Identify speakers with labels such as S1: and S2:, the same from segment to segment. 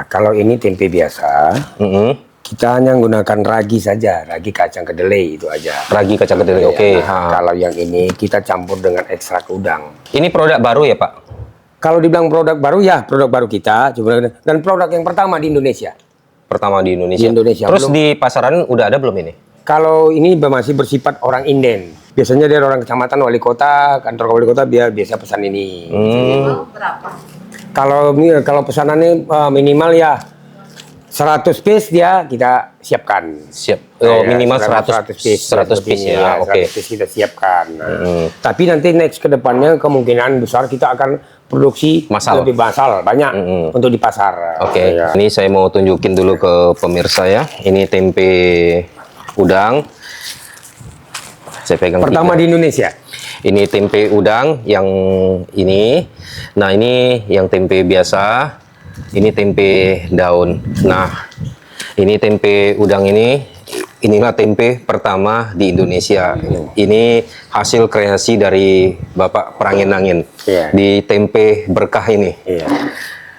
S1: kalau ini tempe biasa, kita hanya menggunakan ragi saja, ragi kacang kedelai itu aja.
S2: Ragi kacang kedelai,
S1: Ya,
S2: oke.
S1: kalau yang ini kita campur dengan ekstrak udang.
S2: Ini produk baru ya Pak?
S1: Kalau dibilang produk baru, ya produk baru kita, dan produk yang pertama di Indonesia.
S2: Pertama di Indonesia.
S1: Di Indonesia.
S2: Terus
S1: Belum.
S2: di pasaran udah ada belum ini?
S1: Kalau ini masih bersifat orang inden. Biasanya dia orang kecamatan, wali kota, kantor wali kota dia biasa pesan ini.
S3: Berapa?
S1: Kalau pesanannya minimal ya 100 piece dia kita siapkan.
S2: Siap. Oh, minimal 100
S1: piece.
S2: 100 piece ya. Oke.
S1: 100 piece kita siapkan. Nah, tapi nanti next ke depannya kemungkinan besar kita akan produksi lebih banyak untuk di pasar.
S2: Oke.
S1: Ya.
S2: Ini saya mau tunjukin dulu ke pemirsa ya. Ini tempe udang. Saya pegang
S1: Pertama di Indonesia.
S2: Ini tempe udang yang ini. Nah, ini yang tempe biasa. Ini tempe daun. Nah, ini tempe udang ini. Inilah tempe pertama di Indonesia. Ini hasil kreasi dari Bapak Perangin-Angin di tempe berkah ini.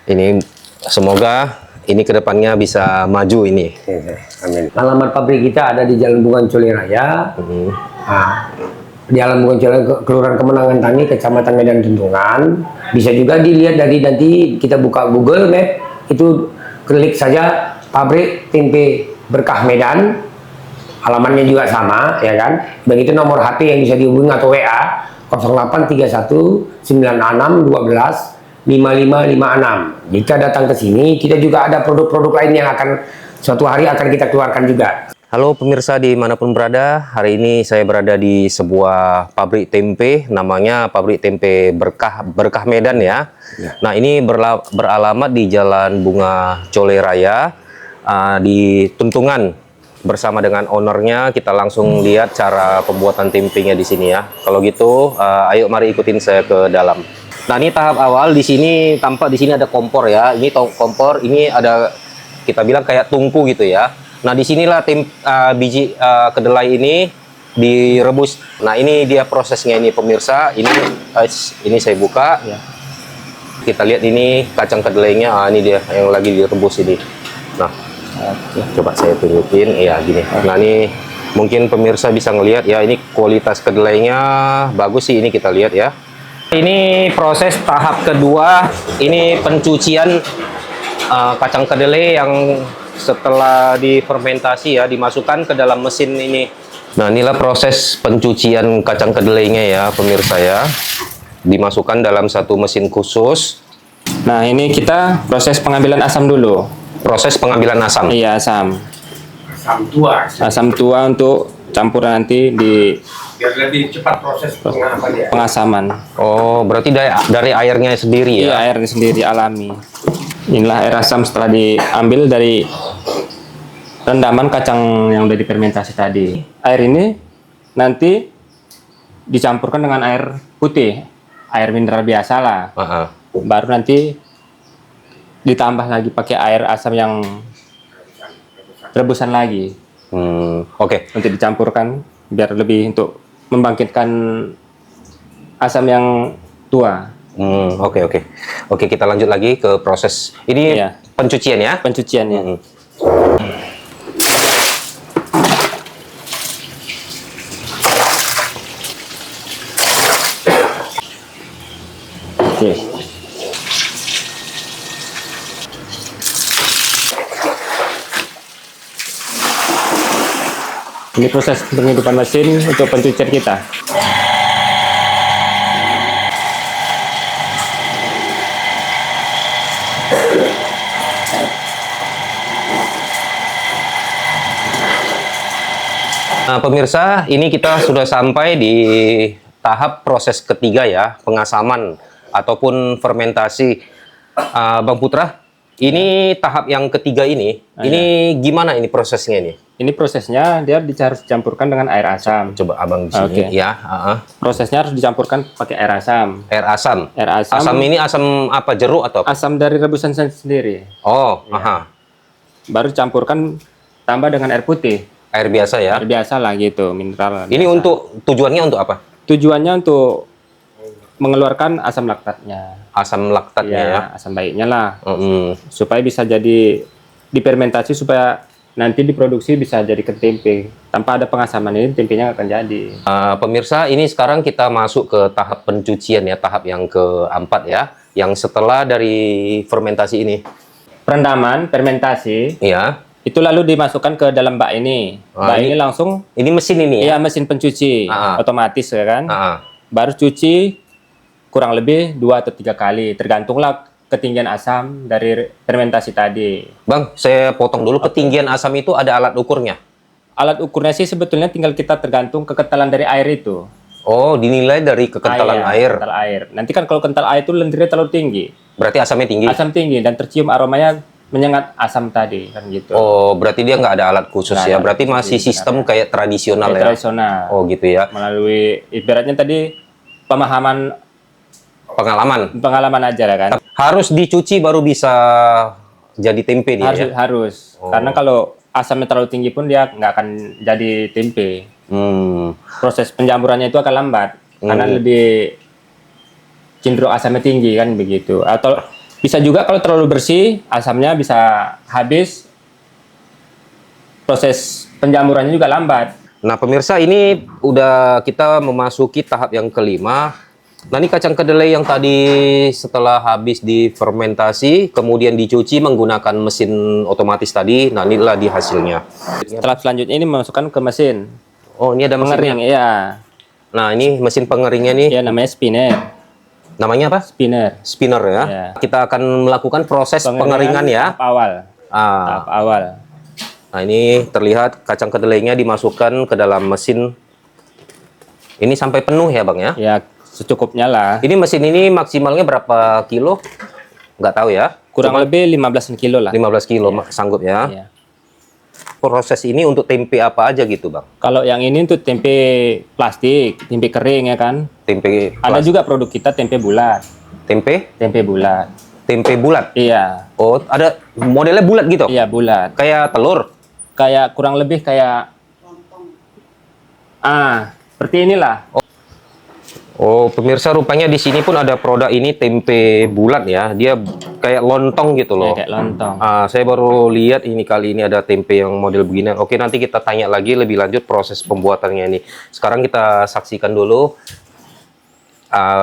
S2: Ini semoga ini kedepannya bisa maju ini.
S1: Amin. Alamat pabrik kita ada di Jalan Bungan Cole Raya. Nah, di Jalan Bungan Cole, Kelurahan Kemenangan Tani, Kecamatan Medan Tuntungan. Bisa juga dilihat dari nanti kita buka Google Map, itu klik saja pabrik tempe berkah Medan. Alamatnya juga sama, ya kan? Begitu nomor HP yang bisa dihubungi atau WA 0831 96 12 5556. Jika datang ke sini, kita juga ada produk-produk lain yang akan suatu hari akan kita keluarkan juga.
S2: Halo pemirsa dimanapun berada, hari ini saya berada di sebuah pabrik tempe, namanya pabrik tempe Berkah Medan ya. Nah ini beralamat di Jalan Bunga Cole Raya di Tuntungan. Bersama dengan ownernya kita langsung lihat cara pembuatan tempenya di sini ya. Kalau gitu, ayo mari ikutin saya ke dalam. Nah ini tahap awal di sini tampak di sini ada kompor ya. Ini kompor, ini ada kita bilang kayak tungku gitu ya. Nah disinilah biji kedelai ini direbus. Nah ini dia prosesnya ini pemirsa. Ini saya buka. Ya. Kita lihat ini kacang kedelainya. Ini dia yang lagi direbus ini. Nah coba saya tunjukin. Iya gini. Nah ini mungkin pemirsa bisa ngelihat ya. Ini kualitas kedelainya bagus sih. Ini kita lihat ya. Ini proses tahap kedua, ini pencucian kacang kedelai yang setelah difermentasi ya, dimasukkan ke dalam mesin ini. Nah inilah proses pencucian kacang kedelainya ya pemirsa ya, dimasukkan dalam satu mesin khusus.
S4: Nah ini kita proses pengambilan asam dulu.
S2: Proses pengambilan asam?
S4: Iya asam.
S1: Asam tua.
S4: Asam tua untuk campuran nanti di
S1: biar lebih cepat proses
S4: pengasaman.
S2: Oh, berarti dari airnya sendiri ya?
S4: Iya, airnya sendiri alami. Inilah air asam setelah diambil dari rendaman kacang yang udah difermentasi tadi. Air ini nanti dicampurkan dengan air putih, air mineral biasa lah. Baru nanti ditambah lagi pakai air asam yang rebusan lagi.
S2: Oke.
S4: Untuk dicampurkan biar lebih untuk membangkitkan asam yang tua.
S2: Oke, kita lanjut lagi ke proses ini pencucian ya?
S4: Pencuciannya. Oke. Ini proses penghidupan mesin untuk pencucian kita.
S2: Nah, pemirsa, ini kita sudah sampai di tahap proses ketiga ya, pengasaman ataupun fermentasi. Bang Putra, ini tahap yang ketiga ini gimana ini prosesnya ini?
S4: Ini prosesnya dia harus dicampurkan dengan air asam.
S2: Coba abang di sini ya.
S4: Prosesnya harus dicampurkan pakai air asam.
S2: Air asam.
S4: Air asam.
S2: Asam ini asam apa? Jeruk atau apa?
S4: Asam dari rebusan sendiri.
S2: Oh,
S4: Baru campurkan tambah dengan air putih.
S2: Air biasa ya?
S4: Air biasa lah gitu, mineral.
S2: Ini biasa. Untuk tujuannya untuk apa?
S4: Tujuannya untuk mengeluarkan asam laktatnya.
S2: Asam laktatnya ya.
S4: Asam baiknya lah.
S2: Mm-mm.
S4: Supaya bisa jadi difermentasi supaya nanti diproduksi bisa jadi ke tempe. Tanpa ada pengasaman ini tempenya nggak akan jadi.
S2: Pemirsa, ini sekarang kita masuk ke tahap pencucian ya, tahap yang keempat ya, yang setelah dari fermentasi ini.
S4: Perendaman, fermentasi,
S2: Ya.
S4: itu lalu dimasukkan ke dalam bak ini. Bak ini langsung,
S2: Ini mesin ini ya.
S4: iya mesin pencuci, otomatis ya kan. Baru cuci kurang lebih 2 atau 3 kali, tergantunglah ketinggian asam dari fermentasi tadi.
S2: Bang, saya potong dulu. Ketinggian asam itu ada alat ukurnya?
S4: Alat ukurnya sih sebetulnya tinggal kita tergantung kekentalan dari air itu.
S2: Oh, dinilai dari kekentalan air.
S4: Kental air. Nanti kan kalau kental air itu lendirnya terlalu tinggi.
S2: Berarti asamnya tinggi?
S4: Asam tinggi dan tercium aromanya menyengat asam tadi kan gitu.
S2: Oh, berarti dia nggak ada alat khusus ya? Berarti masih sistem kayak tradisional ya?
S4: Tradisional.
S2: Oh, gitu ya?
S4: Melalui ibaratnya tadi pengalaman aja ya kan.
S2: Harus dicuci baru bisa jadi tempe dia ya?
S4: Harus. Karena kalau asamnya terlalu tinggi pun dia nggak akan jadi tempe. Proses penjamurannya itu akan lambat karena lebih cenderung asamnya tinggi kan begitu. Atau bisa juga kalau terlalu bersih asamnya bisa habis, proses penjamurannya juga lambat.
S2: Nah, pemirsa, ini udah kita memasuki tahap yang kelima. Nah, ini kacang kedelai yang tadi setelah habis difermentasi, kemudian dicuci menggunakan mesin otomatis tadi. Nah, inilah di hasilnya.
S4: Setelah selanjutnya ini memasukkan ke mesin.
S2: Oh, ini ada
S4: Pengering,
S2: mesinnya.
S4: iya.
S2: Nah, ini mesin pengeringnya nih.
S4: Ya, namanya spinner.
S2: Namanya apa?
S4: Spinner.
S2: Spinner ya.
S4: Ya.
S2: Kita akan melakukan proses pengeringan ya.
S4: Tahap awal. Tahap awal.
S2: Nah, ini terlihat kacang kedelainya dimasukkan ke dalam mesin. Ini sampai penuh ya, Bang ya?
S4: Ya, secukupnya lah.
S2: Ini mesin ini maksimalnya berapa kilo? Nggak tahu ya.
S4: Kurang lebih 15 kilo lah.
S2: 15 kilo sanggup ya.
S4: Ya.
S2: Proses ini untuk tempe apa aja gitu, Bang?
S4: Kalau yang ini untuk tempe plastik, tempe kering ya kan.
S2: Tempe
S4: Ada juga produk kita tempe bulat.
S2: tempe
S4: Tempe bulat.
S2: Iya.
S4: Iya.
S2: Oh, ada modelnya bulat gitu?
S4: Iya, bulat.
S2: Kayak telur?
S4: Kayak kurang lebih kayak seperti inilah.
S2: Oh, pemirsa, rupanya di sini pun ada produk ini tempe bulat ya. Dia kayak lontong gitu loh.
S4: Ya, kayak lontong.
S2: Saya baru lihat ini kali ini ada tempe yang model begini. Oke, nanti kita tanya lagi lebih lanjut proses pembuatannya ini. Sekarang kita saksikan dulu.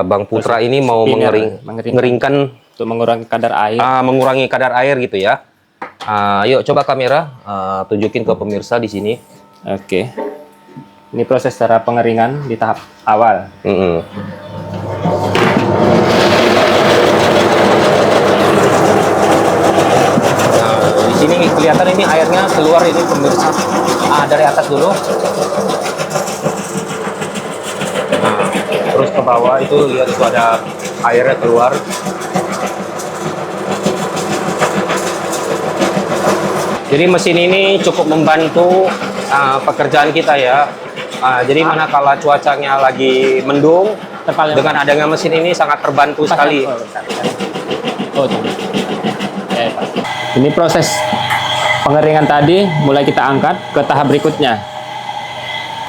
S2: Bang Putra ini mau mengeringkan
S4: untuk mengurangi kadar air.
S2: Mengurangi kadar air gitu ya. Yuk coba kamera tunjukin ke pemirsa di sini.
S4: Oke. Ini proses cara pengeringan di tahap awal.
S2: Nah, di sini kelihatan ini airnya keluar ini pemirsa. Dari atas dulu. Nah, terus ke bawah itu lihat itu ada airnya keluar. Jadi mesin ini cukup membantu pekerjaan kita ya. Jadi manakala cuacanya lagi mendung, dengan adanya mesin ini sangat terbantu sekali.
S4: Ini proses pengeringan tadi mulai kita angkat ke tahap berikutnya.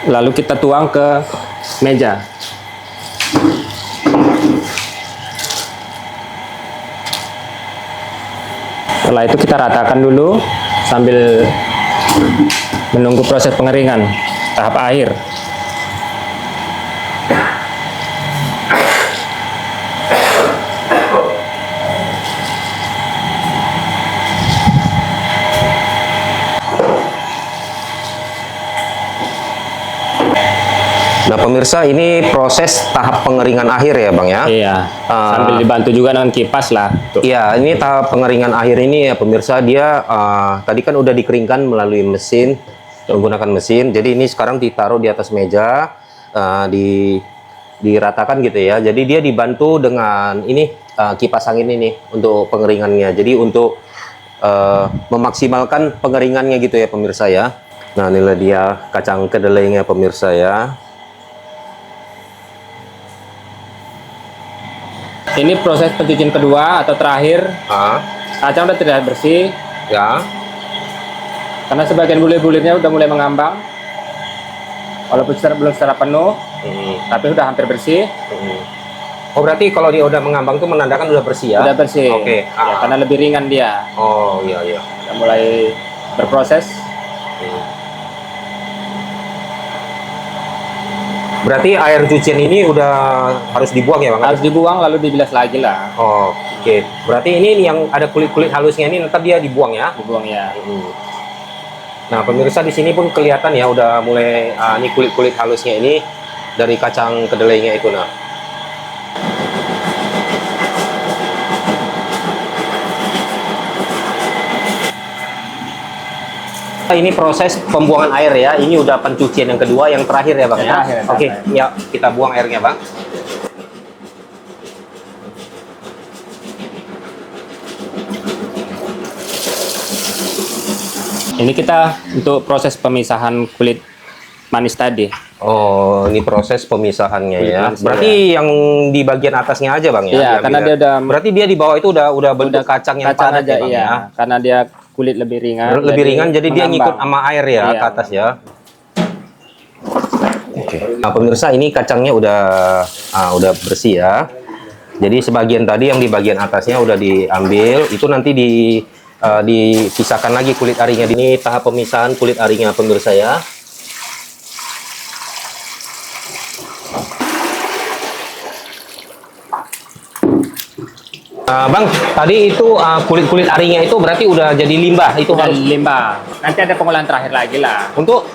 S4: Lalu kita tuang ke meja. Setelah itu kita ratakan dulu sambil menunggu proses pengeringan tahap akhir.
S2: Nah pemirsa, ini proses tahap pengeringan akhir ya Bang ya?
S4: Iya, sambil dibantu juga dengan kipas lah.
S2: Iya, ini tahap pengeringan akhir ini ya pemirsa, dia tadi kan udah dikeringkan melalui mesin, menggunakan mesin. Jadi ini sekarang ditaruh di atas meja, diratakan gitu ya. Jadi dia dibantu dengan ini kipas angin ini untuk pengeringannya. Jadi untuk memaksimalkan pengeringannya gitu ya pemirsa ya. Nah inilah dia kacang kedelainya pemirsa ya.
S4: Ini proses pencucian kedua atau terakhir. Kacang udah terlihat bersih.
S2: Ya.
S4: Karena sebagian bulir-bulirnya udah mulai mengambang. Walaupun belum secara penuh, tapi udah hampir bersih.
S2: Oh, berarti kalau dia udah mengambang tuh menandakan udah bersih ya?
S4: Udah bersih.
S2: Oke.
S4: Ya, karena lebih ringan dia.
S2: Oh, iya iya.
S4: Udah mulai berproses.
S2: Berarti air cucian ini udah harus dibuang ya, Bang?
S4: Harus dibuang lalu dibilas lagi lah.
S2: Oh, oke. Berarti ini yang ada kulit-kulit halusnya ini tetap dia dibuang ya?
S4: Dibuang ya.
S2: Nah, pemirsa di sini pun kelihatan ya udah mulai ini kulit-kulit halusnya ini dari kacang kedelainya itu nah. Ini proses pembuangan air ya. Ini udah pencucian yang kedua, yang terakhir ya, Bang
S4: Yang
S2: ya.
S4: terakhir, yang
S2: Oke,
S4: terakhir.
S2: ya kita buang airnya, Bang.
S4: Ini kita untuk proses pemisahan kulit manis tadi.
S2: Oh, ini proses pemisahannya
S4: Kulit
S2: ya.
S4: manis,
S2: Berarti yang di bagian atasnya aja, Bang ya.
S4: Iya,
S2: diambil
S4: karena
S2: ya?
S4: dia udah
S2: Berarti dia di bawah itu udah bentuk kacang yang padat
S4: aja,
S2: ya, Bang
S4: iya.
S2: ya.
S4: Karena dia kulit lebih ringan.
S2: Lebih ringan jadi dia ngikut
S4: mengambang.
S2: sama air ya
S4: Iya.
S2: ke atas ya. Oke. Nah, pemirsa ini kacangnya udah bersih ya. Jadi sebagian tadi yang di bagian atasnya udah diambil, itu nanti dipisahkan lagi kulit arinya. Ini tahap pemisahan kulit arinya pemirsa ya. Bang, tadi itu kulit-kulit arinya itu berarti udah jadi limbah itu
S4: Udah
S2: harus
S4: limbah. Nanti ada pengolahan terakhir lagi lah
S2: untuk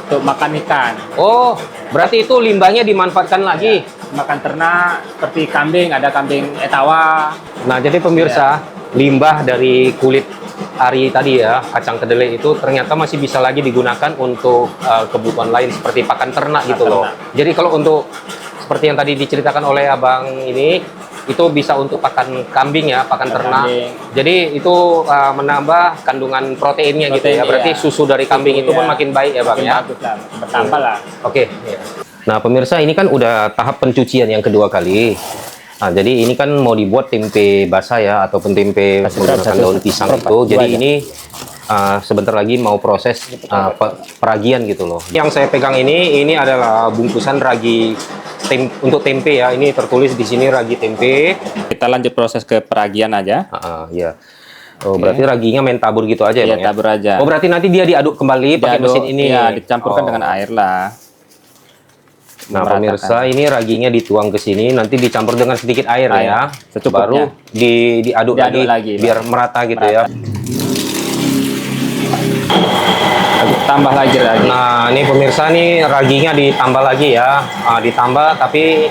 S4: untuk makan ikan,
S2: oh, berarti itu limbahnya dimanfaatkan lagi.
S4: makan ternak seperti kambing, ada kambing etawa.
S2: Nah, jadi pemirsa, limbah dari kulit ari tadi ya, kacang kedelai itu ternyata masih bisa lagi digunakan untuk kebutuhan lain seperti pakan ternak gitu loh. Jadi kalau untuk seperti yang tadi diceritakan oleh Abang ini, itu bisa untuk pakan kambing ya, pakan ternak.
S4: Kambing.
S2: Jadi itu menambah kandungan proteinnya gitu ya.
S4: Protein,
S2: Berarti
S4: iya.
S2: susu dari kambing
S4: Susu,
S2: itu pun
S4: ya.
S2: makin baik ya, Bang
S4: Makin
S2: ya.
S4: bagus lah, bertambah lah.
S2: Oke. Nah, pemirsa ini kan udah tahap pencucian yang kedua kali. Nah, jadi ini kan mau dibuat tempe basah ya, ataupun tempe menggunakan daun pisang itu. Jadi ini sebentar lagi mau proses peragian gitu loh. Yang saya pegang ini adalah bungkusan ragi untuk tempe ya. Ini tertulis di sini ragi tempe.
S4: Kita lanjut proses ke peragian aja.
S2: Ya. Oh, berarti raginya main tabur gitu aja ya,
S4: Iya,
S2: Bang ya?
S4: tabur aja.
S2: Oh, berarti nanti dia diaduk kembali pakai
S4: Diaduk,
S2: mesin ini.
S4: ya, dicampurkan
S2: Oh.
S4: dengan air lah.
S2: Nah,
S4: Meratakan.
S2: pemirsa, ini raginya dituang ke sini, nanti dicampur dengan sedikit air ya.
S4: secukupnya.
S2: Baru diaduk lagi, biar merata gitu ya.
S4: Tambah lagi.
S2: Nah, ini pemirsa nih raginya ditambah lagi ya. Ditambah tapi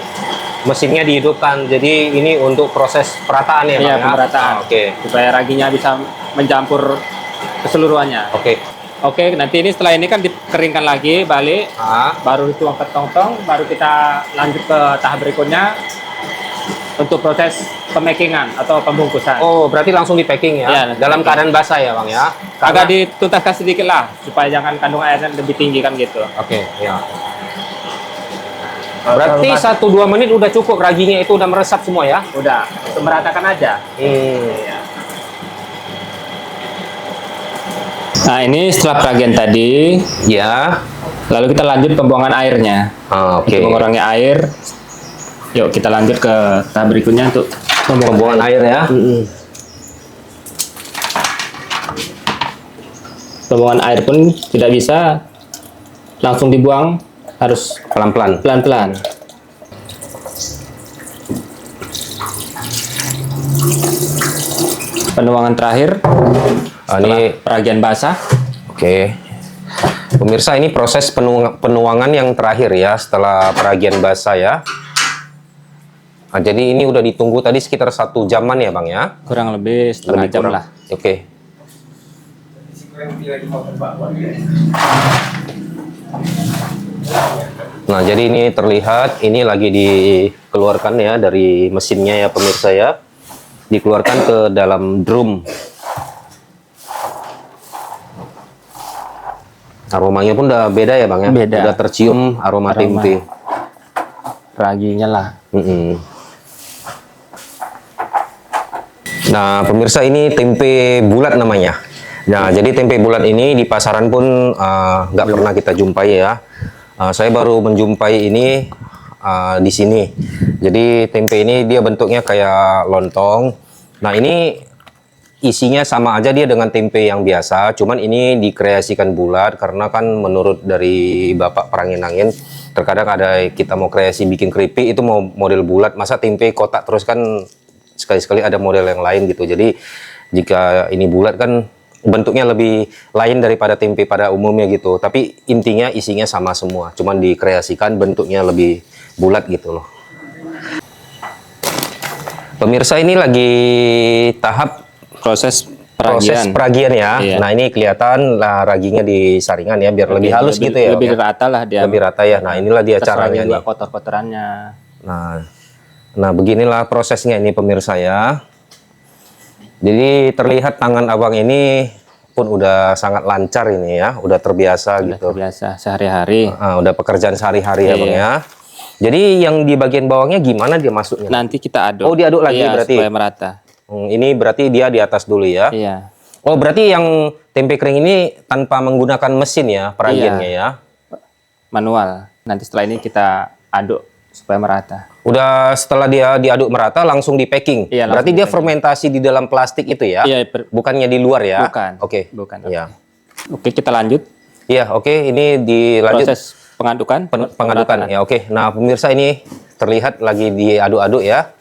S2: mesinnya dihidupkan. Jadi ini untuk proses perataan ya,
S4: Iya,
S2: Bang ya?
S4: pemerataan.
S2: Oke.
S4: Supaya raginya bisa mencampur keseluruhannya.
S2: Oke.
S4: Oke, nanti ini setelah ini kan dikeringkan lagi, balik. Baru dituang ke tong-tong, baru kita lanjut ke tahap berikutnya untuk proses pemakingan atau pembungkusan.
S2: Oh, berarti langsung di packing ya?
S4: Iya,
S2: Dalam keadaan basah ya, Bang ya?
S4: Agak dituntaskan sedikit lah, supaya jangan kandung airnya lebih tinggi kan gitu.
S2: Oke, ya. Berarti 1-2 menit udah cukup, raginya itu udah meresap semua ya?
S4: Udah, untuk meratakan aja. Nah, ini setelah peragian tadi,
S2: Ya.
S4: lalu kita lanjut pembuangan airnya.
S2: Oke.
S4: Untuk mengurangi air, yuk kita lanjut ke tahap berikutnya untuk
S2: Pembuangan air ya.
S4: Pembuangan air pun tidak bisa langsung dibuang, harus
S2: Pelan-pelan.
S4: pelan-pelan. Penuangan terakhir,
S2: Ini
S4: peragian basah.
S2: oke. Pemirsa, ini proses penuangan yang terakhir ya setelah peragian basah ya. Nah, jadi ini udah ditunggu tadi sekitar 1 jaman ya, Bang ya?
S4: Kurang lebih setengah jam lah.
S2: Oke. Nah, jadi ini terlihat ini lagi dikeluarkan ya dari mesinnya ya pemirsa ya. Dikeluarkan ke dalam drum. Aromanya pun udah beda ya, Bang ya?
S4: Beda.
S2: Udah tercium aroma tempe.
S4: Raginya lah.
S2: Nah, pemirsa, ini tempe bulat namanya. Nah, jadi tempe bulat ini di pasaran pun nggak pernah kita jumpai ya. Saya baru menjumpai ini di sini. Jadi tempe ini dia bentuknya kayak lontong. Nah ini isinya sama aja dia dengan tempe yang biasa, cuman ini dikreasikan bulat karena kan menurut dari Bapak Perangin-angin terkadang ada kita mau kreasi bikin keripik itu mau model bulat, masa tempe kotak terus kan sekali-sekali ada model yang lain gitu. Jadi jika ini bulat kan bentuknya lebih lain daripada tempe pada umumnya gitu, tapi intinya isinya sama semua, cuman dikreasikan bentuknya lebih bulat gitu loh. Pemirsa, ini lagi tahap
S4: Proses
S2: proses
S4: peragian.
S2: peragian ya.
S4: Iya.
S2: Nah ini kelihatan lah raginya di saringan ya biar lebih halus gitu ya.
S4: Lebih
S2: Om, ya.
S4: rata lah dia.
S2: Lebih rata ya. Nah inilah dia caranya
S4: juga
S2: nih.
S4: kotor-kotorannya.
S2: Nah beginilah prosesnya ini pemirsa ya. Jadi terlihat tangan abang ini pun udah sangat lancar ini ya, udah terbiasa gitu.
S4: Biasa sehari-hari.
S2: Udah pekerjaan sehari-hari ya bang ya. Jadi yang di bagian bawahnya gimana dia masuknya?
S4: Nanti kita aduk.
S2: Oh diaduk lagi berarti?
S4: Supaya merata.
S2: Ini berarti dia di atas dulu ya?
S4: Iya.
S2: Oh berarti yang tempe kering ini tanpa menggunakan mesin ya peragiannya ya?
S4: Manual. Nanti setelah ini kita aduk supaya merata.
S2: Udah setelah dia diaduk merata langsung di packing?
S4: Iya,
S2: berarti dia fermentasi di dalam plastik itu ya?
S4: Iya.
S2: Bukannya di luar ya?
S4: Bukan.
S2: Oke.
S4: Bukan.
S2: Iya.
S4: Oke, kita lanjut.
S2: Iya oke, ini dilanjut.
S4: Proses pengadukan.
S2: Pengadukan ya oke. Nah pemirsa ini terlihat lagi diaduk-aduk ya.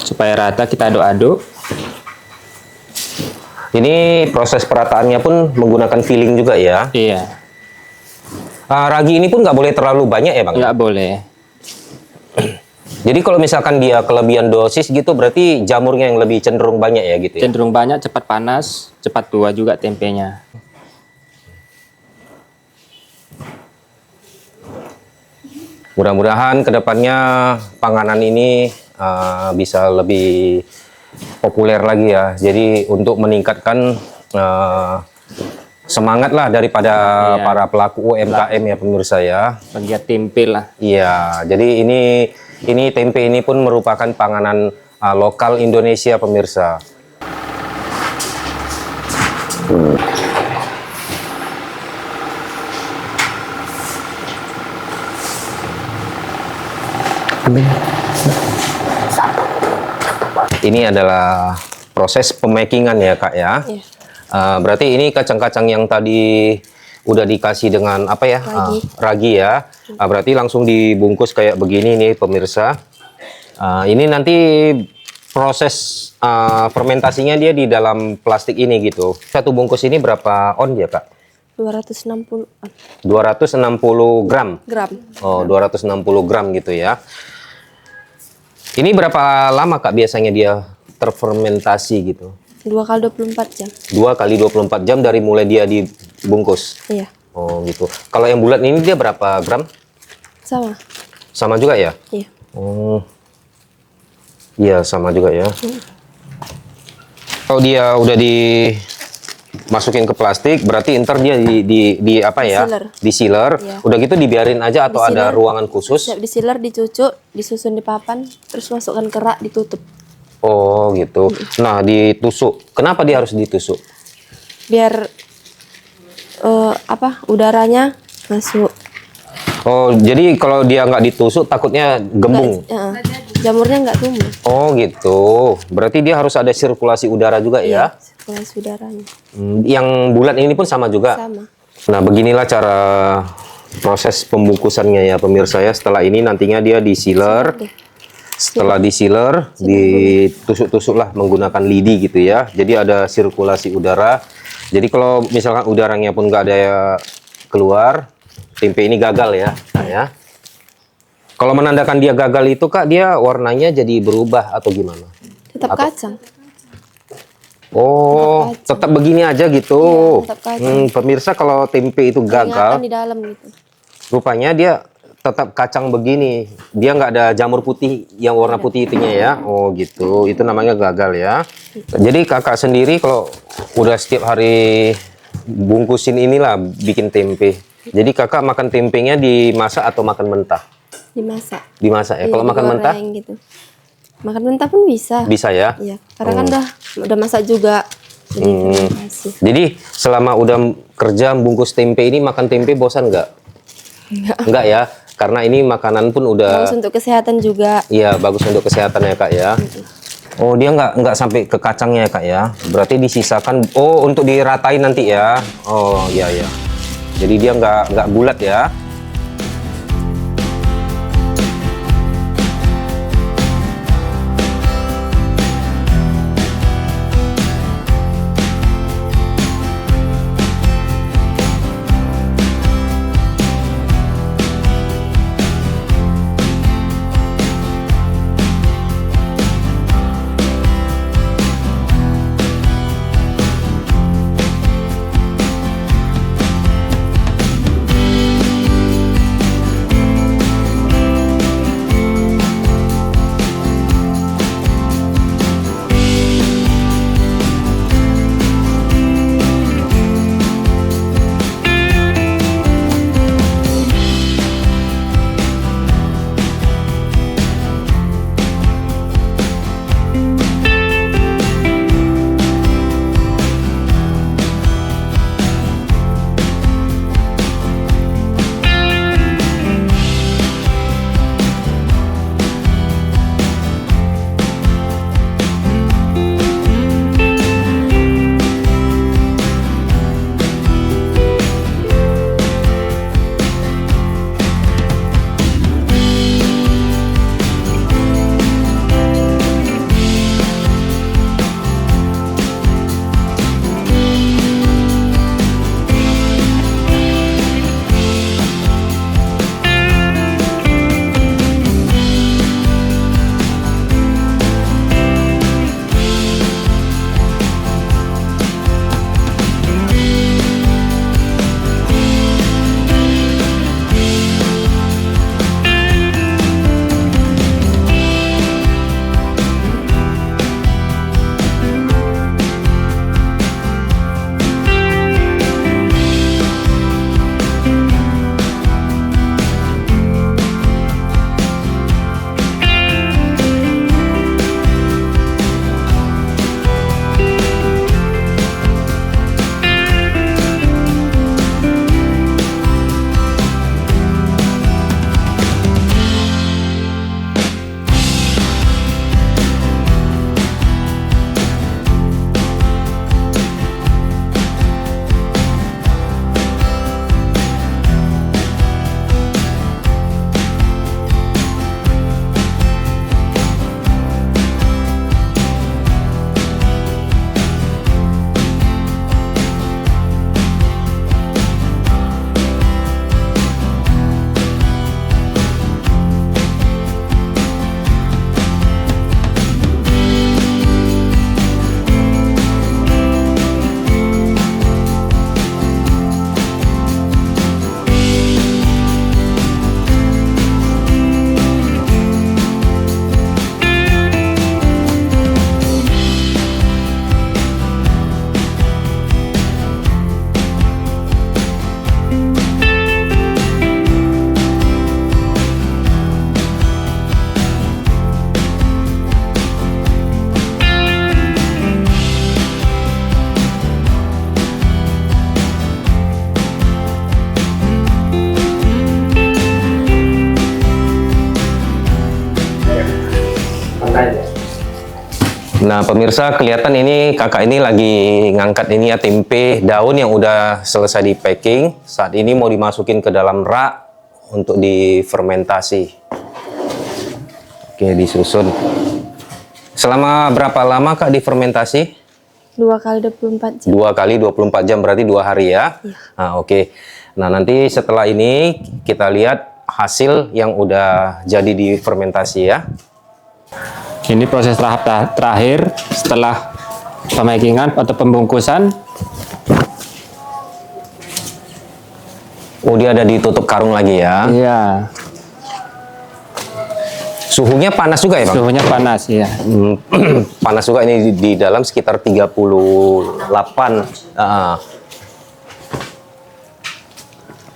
S4: Supaya rata kita aduk-aduk.
S2: Ini proses perataannya pun menggunakan filling juga ya.
S4: Iya.
S2: Ragi ini pun nggak boleh terlalu banyak ya bang?
S4: Nggak boleh.
S2: Jadi kalau misalkan dia kelebihan dosis gitu berarti jamurnya yang lebih cenderung banyak ya gitu ya?
S4: Cenderung banyak, cepat panas, cepat tua juga tempenya.
S2: Mudah-mudahan kedepannya panganan ini bisa lebih populer lagi ya. Jadi untuk meningkatkan semangat lah daripada para pelaku UMKM ya pemirsa ya.
S4: Pegiat tempe lah.
S2: Iya, jadi ini tempe ini pun merupakan panganan lokal Indonesia pemirsa. Ini adalah proses pemakingan ya kak ya.
S3: Iya.
S2: Berarti ini kacang-kacang yang tadi udah dikasih dengan apa ya? Ragi ya. Berarti langsung dibungkus kayak begini nih pemirsa. Ini nanti proses fermentasinya dia di dalam plastik ini gitu. Satu bungkus ini berapa on ya kak?
S3: 260
S2: 260 gram.
S3: gram.
S2: Oh 260 gram gitu ya. Ini berapa lama kak biasanya dia terfermentasi gitu?
S3: 2 kali 24 jam.
S2: 2 kali 24 jam dari mulai dia dibungkus?
S3: Iya.
S2: Oh gitu. Kalau yang bulat ini dia berapa gram?
S3: Sama.
S2: Sama juga ya?
S3: Iya.
S2: Oh. Iya sama juga ya. Kalau dia udah dimasukin ke plastik, berarti ntar dia di apa ya? Di sealer.
S3: Iya.
S2: Udah gitu dibiarin aja atau ada ruangan khusus?
S3: Siap disiler, dicucuk, disusun di papan, terus masukkan ke rak, ditutup.
S2: Oh gitu. Nah ditusuk. Kenapa dia harus ditusuk?
S3: Biar udaranya masuk.
S2: Oh jadi kalau dia nggak ditusuk takutnya gembung?
S3: Jamurnya nggak tumbuh.
S2: Oh gitu. Berarti dia harus ada sirkulasi udara juga ya?
S3: Sirkulasi udaranya.
S2: Yang bulat ini pun sama juga?
S3: Sama.
S2: Nah beginilah cara proses pembungkusannya ya pemirsa ya. Setelah ini nantinya dia di sealer. Setelah di sealer, ditusuk-tusuk lah menggunakan lidi gitu ya. Jadi ada sirkulasi udara. Jadi kalau misalkan udaranya pun nggak ada keluar, tempe ini gagal ya. Nah, ya. Kalau menandakan dia gagal itu kak, dia warnanya jadi berubah atau gimana?
S3: Tetap kacang.
S2: Oh, tetap begini aja gitu.
S3: Iya, tetap kacang.
S2: Pemirsa kalau tempe itu gagal,
S3: Di dalam gitu.
S2: rupanya dia tetap kacang begini. Dia nggak ada jamur putih yang warna putih itunya ya. Oh gitu, itu namanya gagal ya. Jadi kakak sendiri kalau udah setiap hari bungkusin inilah bikin tempe. Jadi kakak makan tempenya dimasak atau makan mentah?
S3: Dimasak.
S2: Dimasak ya. Kalau makan mentah?
S3: Gitu. Makan mentah pun bisa.
S2: Bisa ya.
S3: Iya, karena kan udah masak juga. Jadi, terima kasih.
S2: Jadi selama udah kerja bungkus tempe ini makan tempe bosan nggak? Enggak ya, karena ini makanan pun udah.
S3: Bagus untuk kesehatan juga.
S2: Iya, bagus untuk kesehatan ya kak ya. Oh dia nggak sampai ke kacangnya ya kak ya. Berarti disisakan. Oh untuk diratain nanti ya. Oh iya iya. Jadi dia nggak bulat ya. Nah pemirsa, kelihatan ini kakak ini lagi ngangkat ini ya tempe daun yang udah selesai di packing. Saat ini mau dimasukin ke dalam rak untuk difermentasi. Oke, disusun. Selama berapa lama kak difermentasi?
S3: 2 kali 24 jam.
S2: 2 kali 24 jam, berarti 2 hari ya? Iya. Nah, oke. Nah nanti setelah ini kita lihat hasil yang udah jadi difermentasi ya.
S4: Ini proses tahap terakhir setelah pemakingan atau pembungkusan.
S2: Oh, dia ada ditutup karung lagi ya?
S4: Iya.
S2: Suhunya panas juga ya Bang?
S4: Suhunya panas, ya.
S2: Panas juga ini di dalam sekitar 38.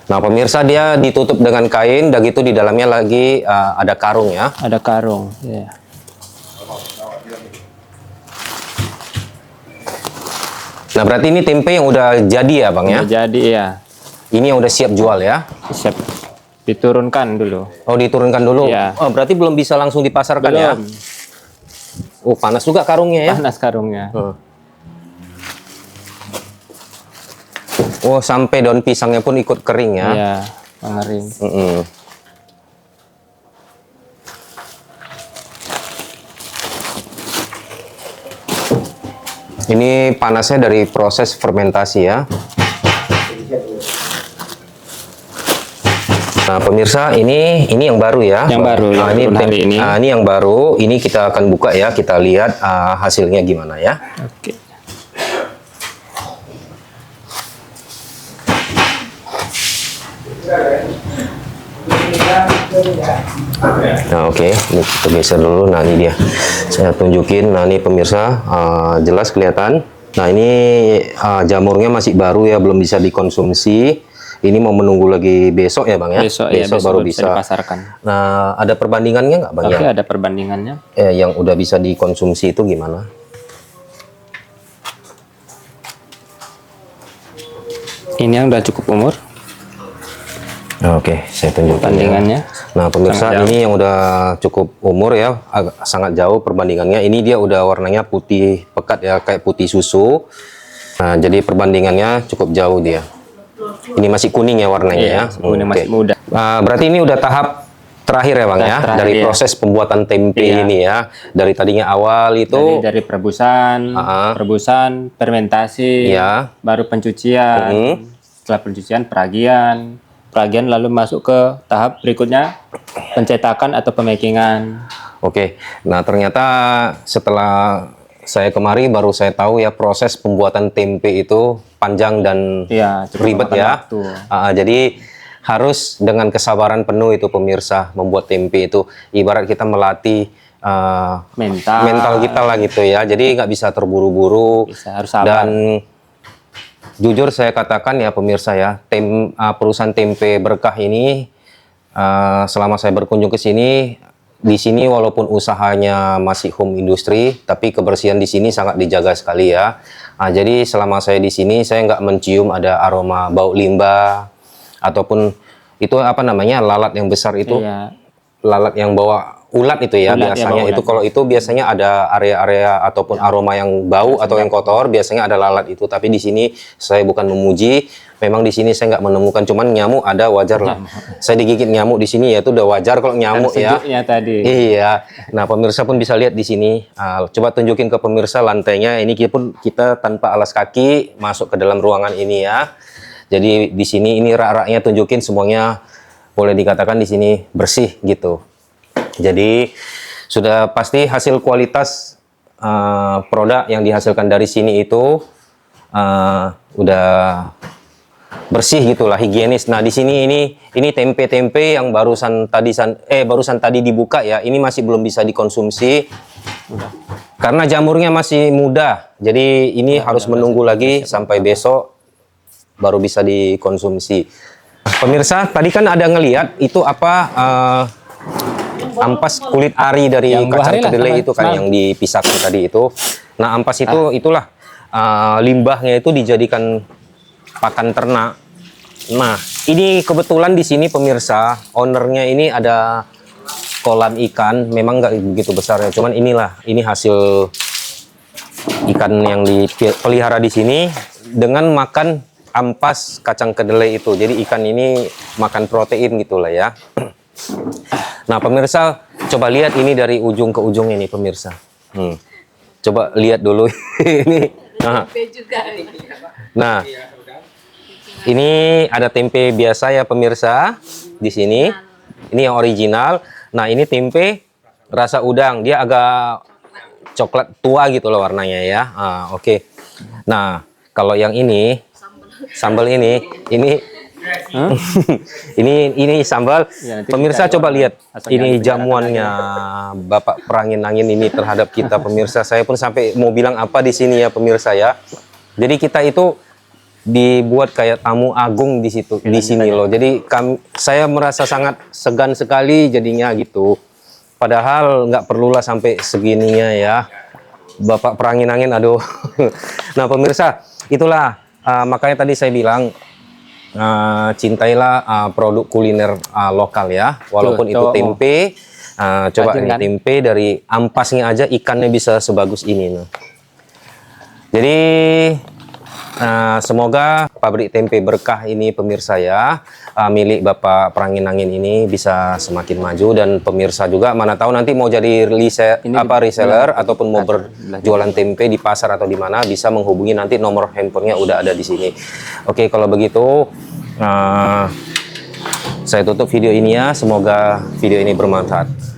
S2: Nah pemirsa, dia ditutup dengan kain, dan gitu di dalamnya lagi ada karung ya?
S4: Ada karung, ya.
S2: Nah, berarti ini tempe yang udah jadi ya, Bang ya?
S4: Udah jadi ya.
S2: Ini yang udah siap jual ya?
S4: Siap diturunkan dulu.
S2: Oh, diturunkan dulu.
S4: Iya.
S2: Oh, berarti belum bisa langsung dipasarkan ya?
S4: Belum.
S2: Oh, panas juga karungnya ya?
S4: Panas karungnya.
S2: Oh, sampai daun pisangnya pun ikut kering ya?
S4: Iya, mengering.
S2: Ini panasnya dari proses fermentasi ya. Nah, pemirsa, ini yang baru ya.
S4: Yang baru, yang
S2: ini
S4: turun hari ini.
S2: ini yang baru. Ini kita akan buka ya. Kita lihat hasilnya gimana ya.
S4: Oke.
S2: Nah, oke. Ini kita geser dulu. Nah, ini dia. Saya tunjukin. Nah, ini pemirsa, jelas kelihatan. Nah, ini jamurnya masih baru ya, belum bisa dikonsumsi. Ini mau menunggu lagi besok ya, Bang ya?
S4: Besok
S2: baru bisa
S4: dipasarkan.
S2: Nah, ada perbandingannya nggak, Bang?
S4: Oke,
S2: Ya?
S4: ada perbandingannya.
S2: Yang udah bisa dikonsumsi itu gimana?
S4: Ini yang udah cukup umur.
S2: Oke, saya tunjukkan.
S4: Perbandingannya.
S2: Nah, pemirsa,
S4: Sangat jauh.
S2: ini yang udah cukup umur ya, sangat jauh perbandingannya. Ini dia udah warnanya putih pekat ya, kayak putih susu. Nah, jadi perbandingannya cukup jauh dia. Ini masih kuning ya warnanya
S4: Iya,
S2: ya.
S4: kuning masih muda.
S2: Berarti ini udah tahap terakhir ya, Bang ya,
S4: Terakhir,
S2: dari
S4: iya.
S2: proses pembuatan tempe
S4: Iya.
S2: ini ya. Dari tadinya awal itu
S4: Dari perebusan, fermentasi,
S2: Iya.
S4: baru pencucian, setelah pencucian peragian lalu masuk ke tahap berikutnya pencetakan atau pemakingan.
S2: Oke, nah ternyata setelah saya kemari baru saya tahu ya proses pembuatan tempe itu panjang dan
S4: Iya, cukup
S2: ribet
S4: memakan
S2: ya.
S4: waktu.
S2: Jadi harus dengan kesabaran penuh itu pemirsa membuat tempe itu ibarat kita melatih mental kita lah gitu ya. Jadi nggak bisa terburu-buru
S4: Harus sabar.
S2: dan jujur saya katakan ya pemirsa ya, perusahaan tempe berkah ini selama saya berkunjung ke sini, di sini walaupun usahanya masih home industry, tapi kebersihan di sini sangat dijaga sekali ya. Jadi selama saya di sini saya nggak mencium ada aroma bau limbah ataupun itu apa namanya lalat yang besar itu,
S4: Iya.
S2: lalat yang bawa ulat itu ya
S4: Ulat, ya,
S2: biasanya
S4: bawa
S2: itu
S4: ulat.
S2: kalau itu biasanya ada area-area ataupun aroma yang bau atau yang kotor biasanya ada lalat itu, tapi di sini saya bukan memuji, memang di sini saya nggak menemukan, cuman nyamuk ada wajar lah. Saya digigit nyamuk di sini ya itu udah wajar kalau nyamuk ya.
S4: Sejuknya tadi.
S2: Iya. Nah, pemirsa pun bisa lihat di sini. Coba tunjukin ke pemirsa lantainya. Ini kita tanpa alas kaki masuk ke dalam ruangan ini ya. Jadi di sini ini rak-raknya tunjukin semuanya boleh dikatakan di sini bersih gitu. Jadi sudah pasti hasil kualitas produk yang dihasilkan dari sini itu udah bersih gitulah, higienis. Nah, di sini ini tempe-tempe yang barusan tadi dibuka ya. Ini masih belum bisa dikonsumsi. Karena jamurnya masih muda. Jadi ini harus menunggu lagi sampai besok baru bisa dikonsumsi. Pemirsa, tadi kan ada ngelihat itu apa ampas kulit ari dari
S4: Yang
S2: kacang
S4: buah hari lah,
S2: kedelai
S4: sama-
S2: itu kan
S4: sama.
S2: yang dipisahkan tadi itu. Nah, ampas itu itulah limbahnya itu dijadikan pakan ternak. Nah, ini kebetulan di sini pemirsa, ownernya ini ada kolam ikan, memang nggak begitu besar ya, cuman ini hasil ikan yang dipelihara di sini dengan makan ampas kacang kedelai itu. Jadi ikan ini makan protein gitulah ya. Nah, pemirsa, coba lihat ini dari ujung ke ujung ini pemirsa. Coba lihat dulu ini. Nah, ini ada tempe biasa ya pemirsa di sini. Ini yang original. Nah, ini tempe rasa udang. Dia agak coklat tua gitu loh warnanya ya. Oke. Nah, kalau yang ini sambal ini ini sambal.
S4: Ya, nanti
S2: Pemirsa
S4: kita
S2: coba lihat
S4: asal
S2: ini
S4: jangan
S2: jamuannya Bapak Perangin Angin ini terhadap kita pemirsa. Saya pun sampai mau bilang apa di sini ya pemirsa ya. Jadi kita itu dibuat kayak tamu agung di situ di sini loh. Jadi saya merasa sangat segan sekali jadinya gitu. Padahal nggak perlulah sampai segininya ya. Bapak Perangin Angin, aduh. Nah pemirsa, itulah makanya tadi saya bilang cintailah produk kuliner lokal ya, walaupun itu tempe. Coba ini tempe dari ampasnya aja ikannya bisa sebagus ini. Nah. Jadi semoga pabrik tempe berkah ini pemirsa ya, milik Bapak Pranginangin ini bisa semakin maju, dan pemirsa juga mana tahu nanti mau jadi reseller ataupun mau berjualan tempe di pasar atau di mana, bisa menghubungi, nanti nomor handphonenya udah ada di sini. Oke, kalau begitu saya tutup video ini ya, semoga video ini bermanfaat.